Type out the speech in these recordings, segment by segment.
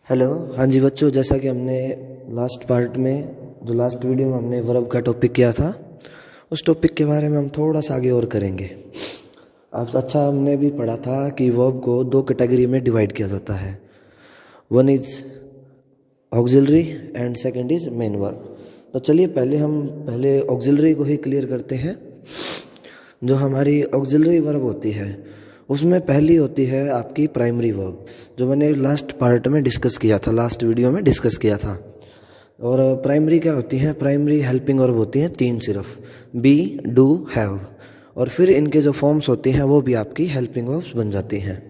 Hello. हाँ जी बच्चों, जैसा कि हमने लास्ट पार्ट में लास्ट वीडियो में हमने वर्ब का टॉपिक किया था, उस टॉपिक के बारे में हम थोड़ा सा आगे और करेंगे। अब अच्छा, हमने भी पढ़ा था कि वर्ब को दो कैटेगरी में डिवाइड किया जाता है। One is auxiliary and second is main verb. तो चलिए पहले ऑक्सिलरी को ही क्लियर करते हैं। जो हमारी ऑक्सिलरी वर्ब होती है उसमें पहली होती है आपकी प्राइमरी वर्ब, जो मैंने लास्ट पार्ट में डिस्कस किया था, लास्ट वीडियो में डिस्कस किया था। और प्राइमरी क्या होती है? प्राइमरी हेल्पिंग वर्ब होती हैं तीन सिर्फ, बी, डू, हैव। और फिर इनके जो फॉर्म्स होती हैं वो भी आपकी हेल्पिंग वर्ब्स बन जाती हैं।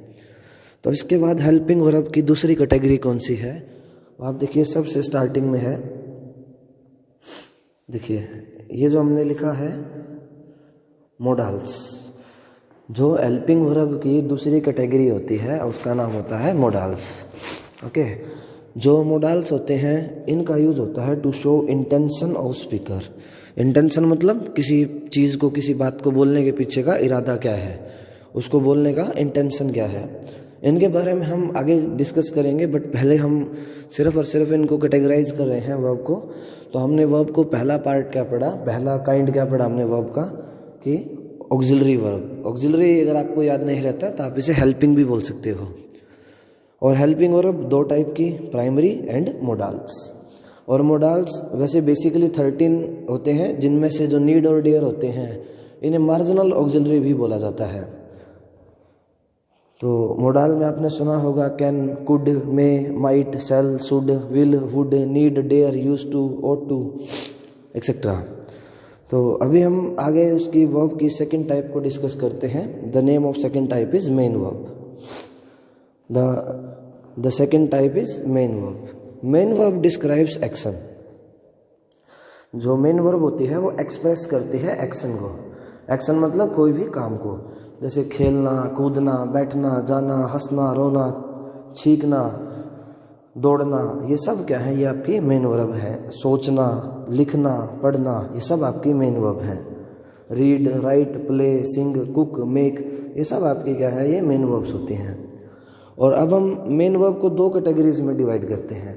तो इसके बाद हेल्पिंग वर्ब की दूसरी कैटेगरी कौन सी है? आप देखिए, सबसे स्टार्टिंग में है, देखिए ये जो हमने लिखा है मोडाल्स। जो हेल्पिंग वर्ब की दूसरी कैटेगरी होती है उसका नाम होता है मोडाल्स। ओके, जो मोडाल्स होते हैं इनका यूज होता है to show intention of speaker. Intention मतलब किसी चीज़ को, किसी बात को बोलने के पीछे का इरादा क्या है, उसको बोलने का इंटेंशन क्या है। इनके बारे में हम आगे डिस्कस करेंगे, बट पहले हम सिर्फ और सिर्फ इनको कैटेगराइज कर रहे हैं वर्ब को। तो हमने वर्ब को पहला पार्ट क्या पढ़ा, पहला काइंड क्या पढ़ा हमने वर्ब का, कि ऑक्सिलरी वर्ब। ऑक्सिलरी अगर आपको याद नहीं रहता तो आप इसे हेल्पिंग भी बोल सकते हो। और हेल्पिंग वर्ब दो टाइप की, प्राइमरी एंड मोडाल्स। और मोडाल्स वैसे बेसिकली 13 होते हैं, जिनमें से जो नीड और डेयर होते हैं इन्हें मार्जिनल ऑक्सिलरी भी बोला जाता है। तो मोडाल में आपने सुना होगा can, could, may, might, shall, should, will, would, need, dare, use to, ought to, etcetera. तो अभी हम आगे उसकी वर्ब की सेकंड टाइप को डिस्कस करते हैं। The name of second type is main verb. The second type is main verb. Main verb describes action. जो मेन वर्ब होती है वो एक्सप्रेस करती है एक्शन को। एक्शन मतलब कोई भी काम को, जैसे खेलना, कूदना, बैठना, जाना, हंसना, रोना, छींकना, दौड़ना, ये सब क्या है? ये आपकी मेन वर्ब है। सोचना, लिखना, पढ़ना, ये सब आपकी मेन वर्ब है। रीड, राइट, प्ले, सिंग, कुक, मेक, ये सब आपकी क्या है? ये मेन वर्ब्स होती हैं। और अब हम मेन वर्ब को दो कैटेगरीज में डिवाइड करते हैं।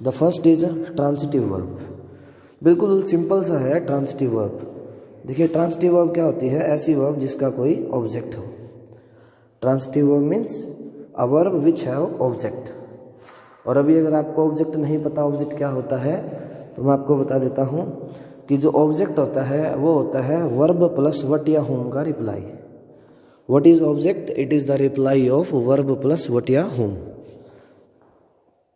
The first is transitive verb. बिल्कुल सिंपल सा है ट्रांसिटिव वर्ब। देखिए, ट्रांसिटिव वर्ब क्या होती है? ऐसी वर्ब जिसका कोई ऑब्जेक्ट हो। Transitive verb means a verb which have object. और अभी अगर आपको ऑब्जेक्ट नहीं पता ऑब्जेक्ट क्या होता है, तो मैं आपको बता देता हूँ कि जो ऑब्जेक्ट होता है वो होता है वर्ब प्लस वट या होम का reply. What is object? It is the reply of verb plus what या whom.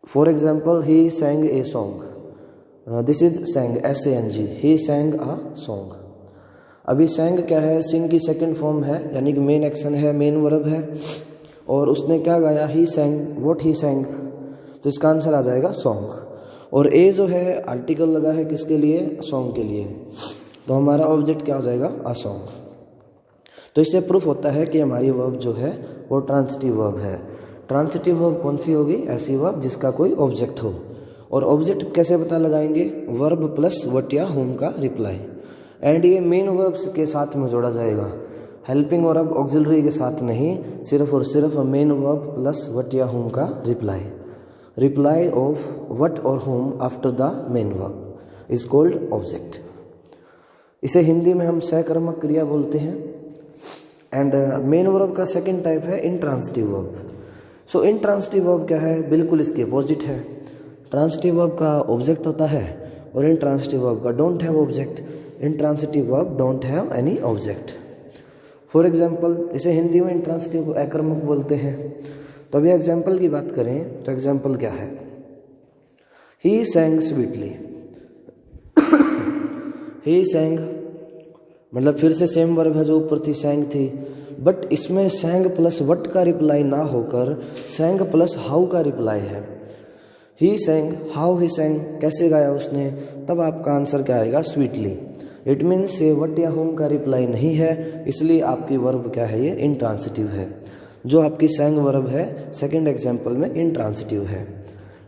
For example, he sang a song. This is sang, SANG, he sang a song. अभी sang क्या है? सिंग की second form है, यानी कि main action है, main verb है। और उसने क्या गाया? ही सैंग, व्हाट ही सैंग, तो इसका आंसर आ जाएगा सॉन्ग। और ए जो है आर्टिकल लगा है किसके लिए? सॉन्ग के लिए। तो हमारा ऑब्जेक्ट क्या हो जाएगा? A song. तो इससे प्रूफ होता है कि हमारी वर्ब जो है वो ट्रांसिटिव वर्ब है। ट्रांसिटिव वर्ब कौन सी होगी? ऐसी वर्ब जिसका कोई ऑब्जेक्ट हो। और ऑब्जेक्ट कैसे पता लगाएंगे? वर्ब प्लस वट या होम का रिप्लाई। एंड ये मेन वर्ब्स के साथ में जोड़ा जाएगा। हेल्पिंग वर्ब ऑक्सिलरी के साथ नहीं, सिर्फ और सिर्फ मेन वर्ब प्लस वट या होम का रिप्लाई। रिप्लाई ऑफ वट और home after the main verb is called object. इसे हिंदी में हम सहकर्मक क्रिया बोलते हैं। एंड मेन वर्ब का सेकंड टाइप है इंट्रांसिटिव वर्ब। सो इंट्रांसिटिव वर्ब क्या है? बिल्कुल इसके अपोजिट है। ट्रांसिटिव वर्ब का ऑब्जेक्ट होता है और इंट्रांसिटिव वर्ब का don't have object. Intransitive verb don't have any object. For example, इसे हिंदी में इंट्रांसिटिव को अकर्मक बोलते हैं। तो अभी एग्जाम्पल की बात करें तो एग्जाम्पल क्या है? ही सैंग स्वीटली। ही सैंग मतलब फिर से सेम वर्ब है जो ऊपर थी, सैंग थी, बट इसमें सैंग प्लस वट का रिप्लाई ना होकर सैंग प्लस हाउ का रिप्लाई है। ही सैंग, हाउ ही सैंग, कैसे गाया उसने? तब आपका आंसर क्या आएगा? स्वीटली। इट मीन्स से वट या होम का रिप्लाई नहीं है, इसलिए आपकी वर्ब क्या है? ये इंट्रांसिटिव है। जो आपकी सैंग वर्ब है सेकंड एग्जाम्पल में इंट्रांसिटिव है,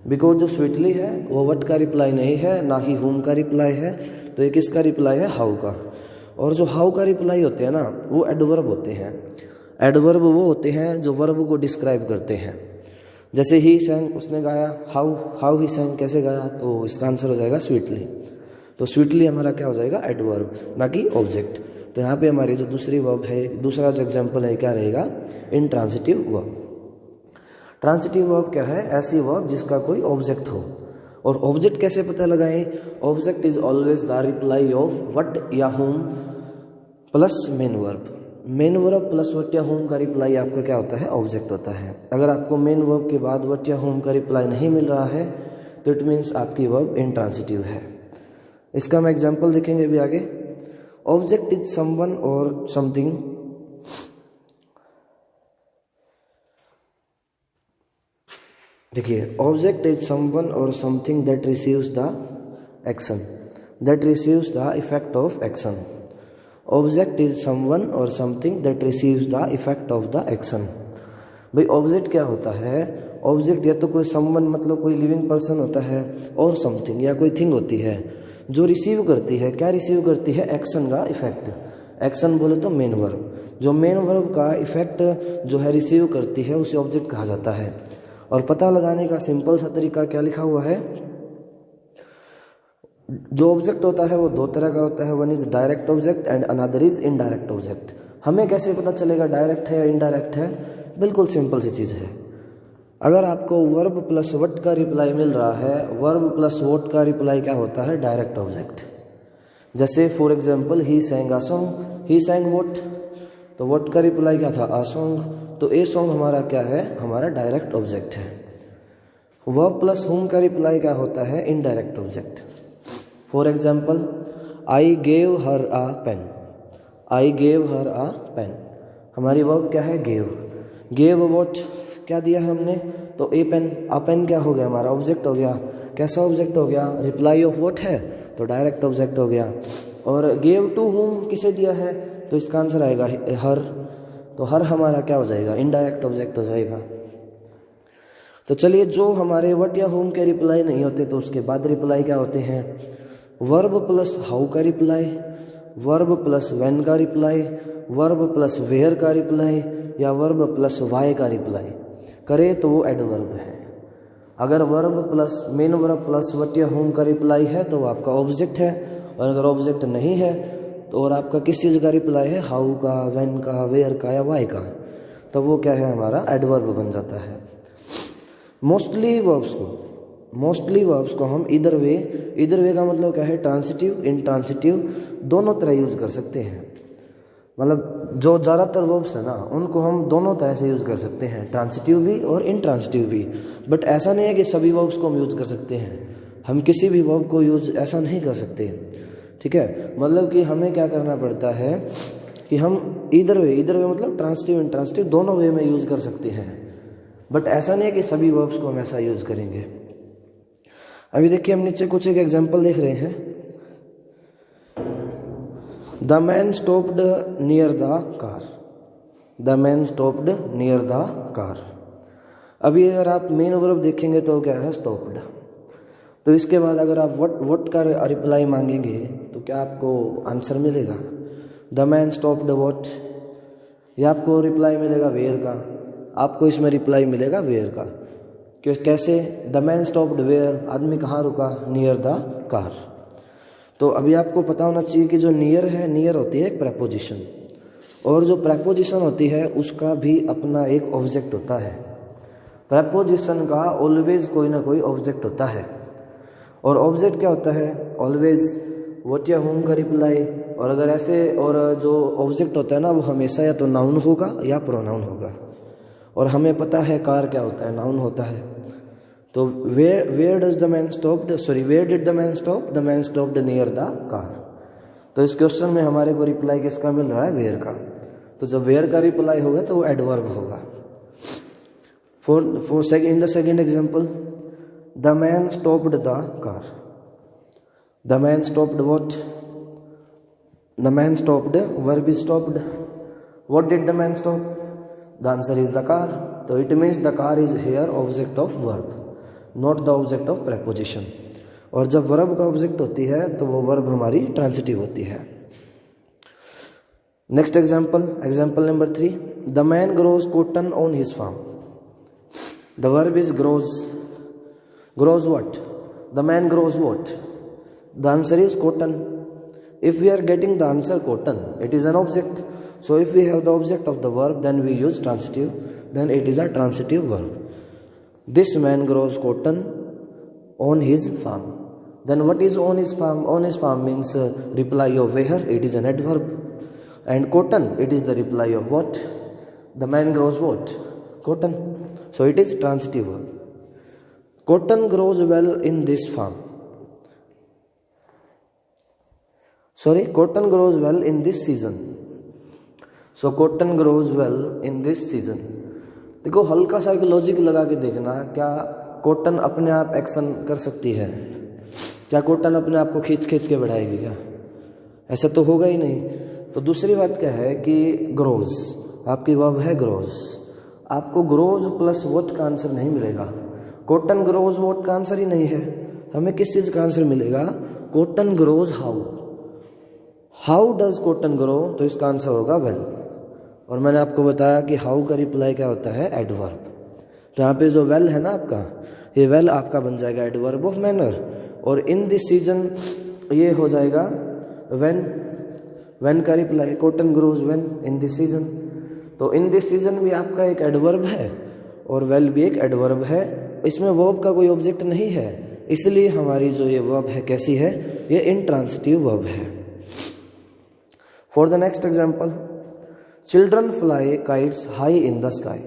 बिकॉज जो स्वीटली है वो वट का रिप्लाई नहीं है, ना ही होम का रिप्लाई है। तो ये किसका रिप्लाई है? हाउ का। और जो हाउ का रिप्लाई होते हैं ना, वो एडवर्ब होते हैं। एडवर्ब वो होते हैं जो वर्ब को डिस्क्राइब करते हैं। जैसे ही सैंग, उसने गाया, हाउ ही सैंग, कैसे गाया, तो इसका आंसर हो जाएगा स्वीटली। तो स्वीटली हमारा क्या हो जाएगा, एडवर्ब, ना कि ऑब्जेक्ट। तो यहाँ पे हमारी जो दूसरी वर्ब है, दूसरा जो एग्जाम्पल है क्या रहेगा, इंट्रांसिटिव वर्ब। ट्रांसिटिव वर्ब क्या है, ऐसी वर्ब जिसका कोई ऑब्जेक्ट हो। और ऑब्जेक्ट कैसे पता लगाएं, object is always the reply of what या whom plus main verb. Main verb plus what या होम का रिप्लाई आपका क्या होता है, ऑब्जेक्ट होता है। अगर आपको मेन वर्ब के बाद व्हाट या होम का रिप्लाई नहीं मिल रहा है तो इट मीन्स आपकी वर्ब इंट्रांसिटिव है। इसका हम एग्जाम्पल देखेंगे अभी आगे। ऑब्जेक्ट इज समवन और समथिंग, देखिए, ऑब्जेक्ट इज समवन और something that receives the action, that receives the effect of action. Object is someone और something that receives the effect of the action. भाई ऑब्जेक्ट क्या होता है, ऑब्जेक्ट या तो कोई समवन मतलब कोई लिविंग पर्सन होता है, और समथिंग या कोई थिंग होती है जो रिसीव करती है, क्या रिसीव करती है, एक्शन का इफेक्ट। एक्शन बोले तो मेन वर्ब, जो मेन वर्ब का इफेक्ट जो है रिसीव करती है उसे ऑब्जेक्ट कहा जाता है। और पता लगाने का सिंपल सा तरीका क्या लिखा हुआ है, जो ऑब्जेक्ट होता है वो दो तरह का होता है, one is direct object and another is indirect object. हमें कैसे पता चलेगा डायरेक्ट है या इनडायरेक्ट है, बिल्कुल सिंपल सी चीज़ है। अगर आपको वर्ब प्लस व्हाट का रिप्लाई मिल रहा है, वर्ब प्लस व्हाट का रिप्लाई क्या होता है, डायरेक्ट ऑब्जेक्ट। जैसे for example he sang a song, he सैंग what, तो व्हाट का रिप्लाई क्या था, अ सॉन्ग, तो ए सॉन्ग हमारा क्या है, हमारा डायरेक्ट ऑब्जेक्ट है। वर्ब प्लस हुम का रिप्लाई क्या होता है, indirect object. For example I gave her a pen, I gave her a pen, हमारी वर्ब क्या है, गेव। गेव व्हाट, क्या दिया है हमने, तो ए पेन, अ पेन क्या हो गया, हमारा ऑब्जेक्ट हो गया। कैसा ऑब्जेक्ट हो गया, रिप्लाई ऑफ व्हाट है, तो डायरेक्ट ऑब्जेक्ट हो गया। और गेव टू हुम किसे दिया है, तो इसका आंसर आएगा हर, तो हर हमारा क्या हो जाएगा, इनडायरेक्ट ऑब्जेक्ट हो जाएगा। तो चलिए, जो हमारे व्हाट या होम के रिप्लाई नहीं होते तो उसके बाद रिप्लाई क्या होते हैं, वर्ब प्लस हाउ का रिप्लाई, वर्ब प्लस व्हेन का रिप्लाई, वर्ब प्लस वेयर का रिप्लाई, या वर्ब प्लस वाई का रिप्लाई करे तो वो एडवर्ब है। अगर verb plus main verb plus what या होम का रिप्लाई है तो वो आपका ऑब्जेक्ट है, और अगर ऑब्जेक्ट नहीं है तो और आपका किस चीज़ का रिप्लाई है, हाउ का, व्हेन का, वेयर का या वाई का, तो वो क्या है, हमारा एडवर्ब बन जाता है। मोस्टली वर्ब्स को हम इधर वे का मतलब क्या है, ट्रांसिटिव, इंट्रांसिटिव, दोनों तरह यूज़ कर सकते हैं। मतलब जो ज़्यादातर वर्ब्स है ना उनको हम दोनों तरह से यूज़ कर सकते हैं, ट्रांसिटिव भी और इंट्रांसिटिव भी। बट ऐसा नहीं है कि सभी वर्ब्स को हम यूज़ कर सकते हैं, हम किसी भी वर्ब को यूज़ ऐसा नहीं कर सकते, ठीक है। मतलब कि हमें क्या करना पड़ता है कि हम इधर वे मतलब ट्रांसिटिव इंट्रांसिटिव दोनों वे में यूज़ कर सकते हैं, बट ऐसा नहीं है कि सभी वर्ब्स को हम ऐसा यूज़ करेंगे। अभी देखिए, हम नीचे कुछ एक एग्जाम्पल देख रहे हैं। The man stopped near the car, the man stopped near the car. अभी अगर आप मेन वर्ब देखेंगे तो क्या है, स्टॉप्ड। तो इसके बाद अगर आप व्हाट का रिप्लाई मांगेंगे तो क्या आपको आंसर मिलेगा, द मैन स्टॉप्ड व्हाट, या आपको रिप्लाई मिलेगा वेयर का, आपको इसमें रिप्लाई मिलेगा वेयर का। कैसे, द मैन स्टॉप्ड वेयर, आदमी कहाँ रुका, नियर द कार। तो अभी आपको पता होना चाहिए कि जो नियर है, नियर होती है एक प्रेपोजिशन, और जो प्रेपोजिशन होती है उसका भी अपना एक ऑब्जेक्ट होता है। प्रेपोजिशन का ऑलवेज कोई ना कोई ऑब्जेक्ट होता है, और ऑब्जेक्ट क्या होता है, ऑलवेज व्हाट या होम का रिप्लाई। और अगर ऐसे, और जो ऑब्जेक्ट होता है ना वो हमेशा या तो नाउन होगा या प्रोनाउन होगा, और हमें पता है कार क्या होता है, नाउन होता है। तो where did the man stop, the man stopped near the car. तो इस क्वेश्चन में हमारे को रिप्लाई किसका मिल रहा है, वेयर का। तो जब वेयर का रिप्लाई होगा तो वो एडवर्ब होगा। In the second example, the man stopped the car, the man stopped what, the man stopped, verb is stopped, what did the man stop, the answer is the car. तो it means the car is here object of verb, not the object of preposition. और जब verb का object होती है तो वो verb हमारी transitive होती है। Next example number 3, the man grows cotton on his farm, The verb is grows. Grows what? The man grows what? The answer is cotton. If we are getting the answer cotton, it is an object. So if we have the object of the verb, then we use transitive. Then it is a transitive verb. This man grows cotton on his farm. Then what is on his farm? On his farm means reply of where. It is an adverb. And cotton, it is the reply of what? The man grows what? Cotton. So it is transitive verb. Cotton grows well in this farm. Cotton grows well in this season. So cotton grows well in this season. देखो हल्का सा एक logic लगा के देखना, क्या cotton अपने आप एक्शन कर सकती है? क्या कॉटन अपने आप को खींच के बढ़ाएगी क्या? ऐसा तो होगा ही नहीं। तो दूसरी बात क्या है कि ग्रोज, आपकी वर्ब है ग्रोज, आपको ग्रोज प्लस वॉट का आंसर नहीं मिलेगा। कॉटन ग्रोज वॉट का आंसर ही नहीं है। हमें किस चीज़ का आंसर मिलेगा? Cotton grows how. How does cotton grow? तो इसका आंसर होगा वेल। और मैंने आपको बताया कि हाउ का रिप्लाई क्या होता है? एडवर्ब। तो यहाँ पे जो वेल है ना आपका, ये वेल आपका बन जाएगा एडवर्ब ऑफ मैनर। और इन दिस सीजन ये हो जाएगा व्हेन। व्हेन का reply cotton grows when in this season. तो इन दिस सीजन भी आपका एक एडवर्ब है और वेल भी एक एडवर्ब है। इसमें वर्ब का कोई ऑब्जेक्ट नहीं है, इसलिए हमारी जो ये वर्ब है कैसी है? ये इंट्रांसिटिव वर्ब है। For the next example, children fly kites high in the sky.